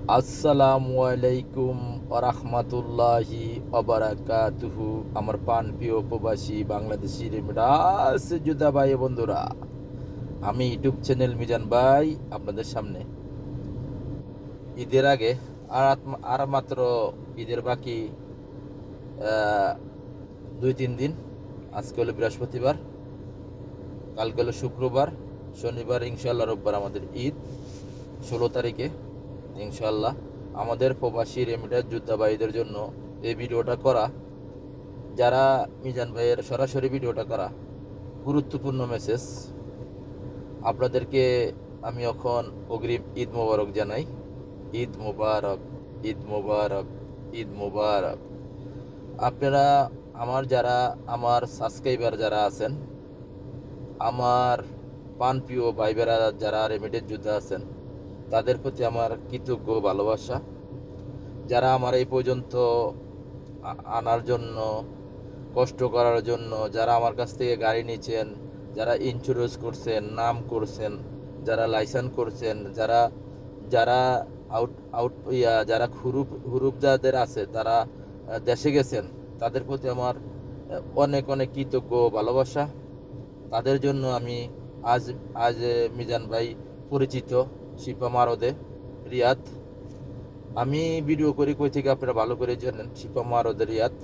আসসালামু আলাইকুম ওরহমতুল্লাহি ওবারাকাতুহু। আমার পান প্রিয় প্রবাসী বাংলাদেশি রেমিডাস যোদ্ধা ভাই ও বন্ধুরা, আমি ইউটিউব চ্যানেল মিজান ভাই আপনাদের সামনে। ঈদের আগে আর মাত্র ঈদের বাকি 2-3 দিন। আজকে হলো বৃহস্পতিবার, কালকে হলো শুক্রবার, শনিবার, ইনশাল্লাহ রোববার আমাদের ঈদ 16 তারিখে ইনশাল্লাহ। আমাদের প্রবাসী রেমিডাস যোদ্ধা ভাইদের জন্য এই ভিডিওটা করা, যারা মিজান ভাইয়ের সরাসরি ভিডিওটা করা গুরুত্বপূর্ণ মেসেজ। আপনাদেরকে আমি এখন অগ্রিম ঈদ মোবারক জানাই। ঈদ মোবারক, ঈদ মোবারক, ঈদ মোবারক। আপনারা আমার সাবস্ক্রাইবার যারা আছেন, আমার প্রিয় ভাই বেড়া যারা রেমিডেন্স যোদ্ধা আছেন, তাদের প্রতি আমার কৃতজ্ঞ ভালোবাসা। যারা আমার এই পর্যন্ত আনার জন্য, কষ্ট করার জন্য, যারা আমার কাছ থেকে গাড়ি নিচ্ছেন, যারা ইন্স্যুরেন্স করছেন, নাম করছেন, যারা লাইসেন্স করছেন, যারা যারা আউট আউট যারা হুরুপ যাদের আছে তারা দেশে গেছেন, তাদের প্রতি আমার অনেক অনেক কৃতজ্ঞ ভালোবাসা। তাদের জন্য আমি আজ আজ মিজান ভাই পরিচিত শিপা মারদে, রিয়াদ। আমি ভিডিও করি কই থেকে আপনারা ভালো করে জানেন। শিপা মারদ, রিয়াদ।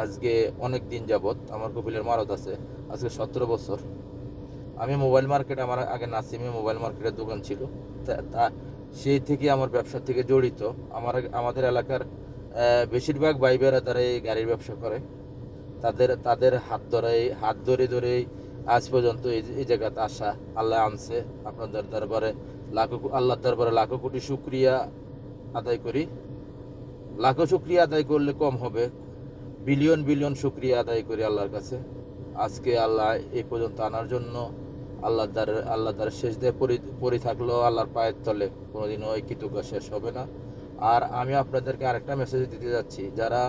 আজকে অনেক দিন যাবত আমার কপিলের মারদ আছে, আজকে 17 বছর। আমি মোবাইল মার্কেটে, আমার আগে নাসিমে মোবাইল মার্কেটের দোকান ছিল, তা সেই থেকে আমার ব্যবসার থেকে জড়িত। আমাদের এলাকার বেশিরভাগ ভাই বেড়া তারা এই গাড়ির ব্যবসা করে। তাদের হাত ধরে ধরেই আজ পর্যন্ত এই জায়গাতে আসা আল্লাহ আনছে। আপনাদের দরবারে আল্লাহর দরবারে লাখো কোটি শুক্রিয়া আদায় করি। লাখো শুক্রিয়া আদায় করলে কম হবে, বিলিয়ন বিলিয়ন শুক্রিয়া আদায় করি আল্লাহর কাছে। আজকে আল্লাহ এই পর্যন্ত আনার জন্য আল্লাহ তার শেষ দিয়ে পরি থাকলো আল্লাহর পায়ের তলে, কোনোদিনও ওই কৃতজ্ঞ শেষ হবে না। আর আমি আপনাদেরকে আরেকটা মেসেজ দিতে যাচ্ছি, যারা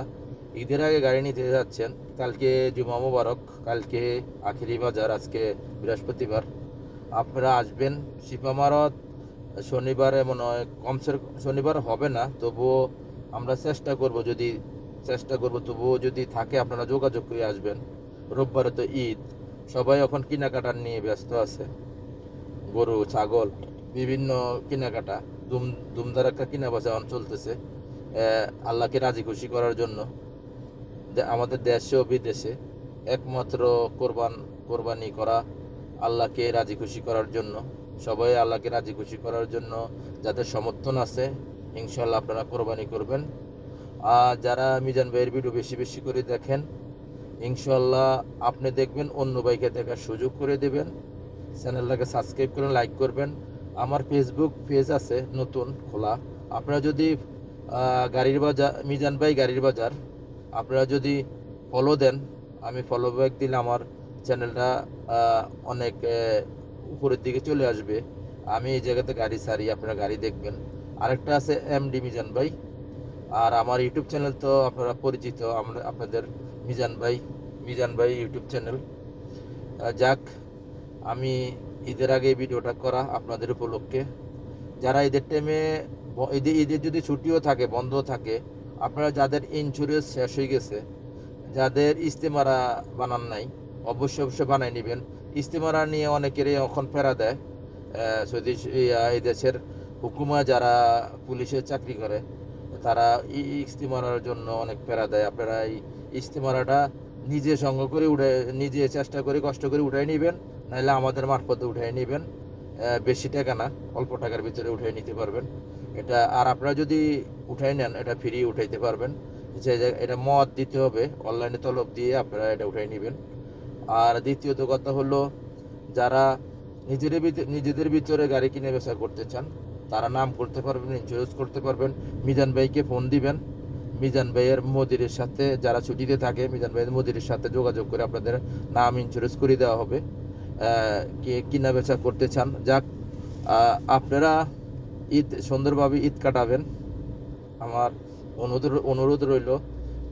ঈদের আগে গাড়ি নিতে যাচ্ছেন, কালকে জুমা মোবারক, কালকে আখিরি বাজার, আজকে বৃহস্পতিবার। আপনারা আসবেন শিপা মারত। শনিবারে মনে হয় শনিবার হবে না, তবুও আমরা চেষ্টা করব, তবুও যদি থাকে আপনারা যোগাযোগ করে আসবেন। রোববারে তো ঈদ, সবাই এখন কেনাকাটার নিয়ে ব্যস্ত আছে। গরু, ছাগল, বিভিন্ন কেনাকাটা, দুমদারাক্কা কিনা বেচা চলতেছে আল্লাহকে রাজি খুশি করার জন্য। আমাদের দেশে ও বিদেশে একমাত্র কোরবানি করা আল্লাহকে রাজি খুশি করার জন্য। সবাই আল্লাহকে রাজি খুশি করার জন্য যাদের সমর্থন আছে, ইনশাল্লাহ আপনারা কোরবানি করবেন। আর যারা মিজান ভাইয়ের ভিডিও বেশি বেশি করে দেখেন, ইনশাল্লাহ আপনি দেখবেন অন্য ভাইকে দেখার সুযোগ করে দেবেন। চ্যানেলটাকে সাবস্ক্রাইব করুন, লাইক করবেন। আমার ফেসবুক পেজ আছে নতুন খোলা, আপনারা যদি গাড়ির বাজার, মিজান ভাই গাড়ির বাজার, আপনারা যদি ফলো দেন, আমি ফলো ব্যাক দিলে আমার চ্যানেলটা অনেক উপরের দিকে চলে আসবে। আমি এই জায়গাতে গাড়ি ছাড়ি, আপনারা গাড়ি দেখবেন। আরেকটা আছে এমডি মিজান ভাই। আর আমার ইউটিউব চ্যানেল তো আপনারা পরিচিত, আপনাদের মিজান ভাই ইউটিউব চ্যানেল। যাক, আমি ঈদের আগে ভিডিওটা করা আপনাদের উপলক্ষে। যারা ঈদের টাইমে, ঈদের যদি ছুটিও থাকে, বন্ধ থাকে, আপনারা যাদের ইন্স্যুরেন্স শেষ হয়ে গেছে, যাদের ইস্তেমারা বানান নাই, অবশ্যই বানাই নেবেন। ইস্তেমারা নিয়ে অনেকেরই এখন ফেরা দেয়। সৌদি এই দেশের হুকুমা যারা পুলিশের চাকরি করে, তারা ইস্তেমারার জন্য অনেক ফেরা দেয়। আপনারা এই ইস্তেমারাটা নিজে সঙ্গ করে নিজে চেষ্টা করে কষ্ট করে উঠাই নেবেন, নাহলে আমাদের মারফতে উঠাই নেবেন। বেশি টাকা না, অল্প টাকার ভিতরে উঠাই নিতে পারবেন এটা। আর আপনারা যদি উঠাই নেন, এটা ফ্রি উঠাইতে পারবেন। এটা মত দিতে হবে, অনলাইনে তলব দিয়ে আপনারা এটা উঠাই নেবেন। আর দ্বিতীয়ত কথা হলো, যারা নিজেদের ভিতরে গাড়ি কিনে বেচা করতে চান, তারা নাম করতে পারবেন, ইন্স্যুরেন্স করতে পারবেন। মিজান ভাইকে ফোন দিবেন। মিজান ভাইয়ের মদিরের সাথে, যারা ছুটিতে থাকে, মিজান ভাইয়ের মদিরের সাথে যোগাযোগ করে আপনাদের নাম ইন্স্যুরেন্স করে দেওয়া হবে। কিনা বেচা করতে চান, যাক, আপনারা ঈদ সুন্দরভাবে ঈদ কাটাবেন। আমার অনুরোধ রইল,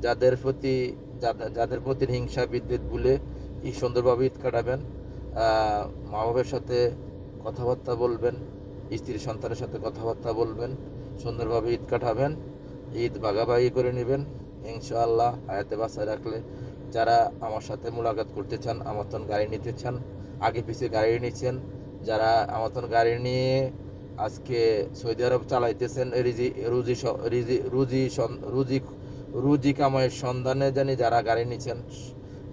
যাদের প্রতি হিংসা বিদ্বেষ ভুলে সুন্দরভাবে ঈদ কাটাবেন। মা বাবার সাথে কথাবার্তা বলবেন, স্ত্রী সন্তানের সাথে কথাবার্তা বলবেন, সুন্দরভাবে ঈদ কাটাবেন, ঈদ ভাগাভাগি করে নেবেন ইনশাআল্লাহ হায়াতে বাঁচায় রাখলে। যারা আমার সাথে মোলাকাত করতে চান, আমার মতন গাড়ি নিতে চান, আগে পিছিয়ে গাড়ি নিচ্ছেন, যারা আমার মতন গাড়ি নিয়ে আজকে সৌদি আরব চালাইতেছেন, রুজি কামাইয়ের সন্ধানে জানি যারা গাড়ি নিচ্ছেন,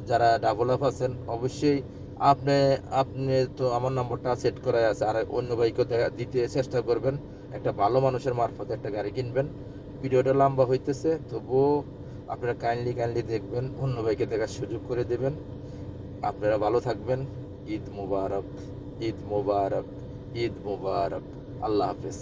যারা ডাবল আপ আছেন, অবশ্যই আপনি আপনি তো আমার নম্বরটা সেট করা আছে, আর অন্য ভাইকে দিতে চেষ্টা করবেন, একটা ভালো মানুষের মারফতে একটা গাড়ি কিনবেন। ভিডিওটা লম্বা হইতেছে, তবুও আপনারা কাইন্ডলি দেখবেন, অন্য ভাইকে দেখার সুযোগ করে দেবেন। আপনারা ভালো থাকবেন। ঈদ মুবারক, ঈদ মুবারক, ঈদ মুবারক। আল্লাহ হাফেজ।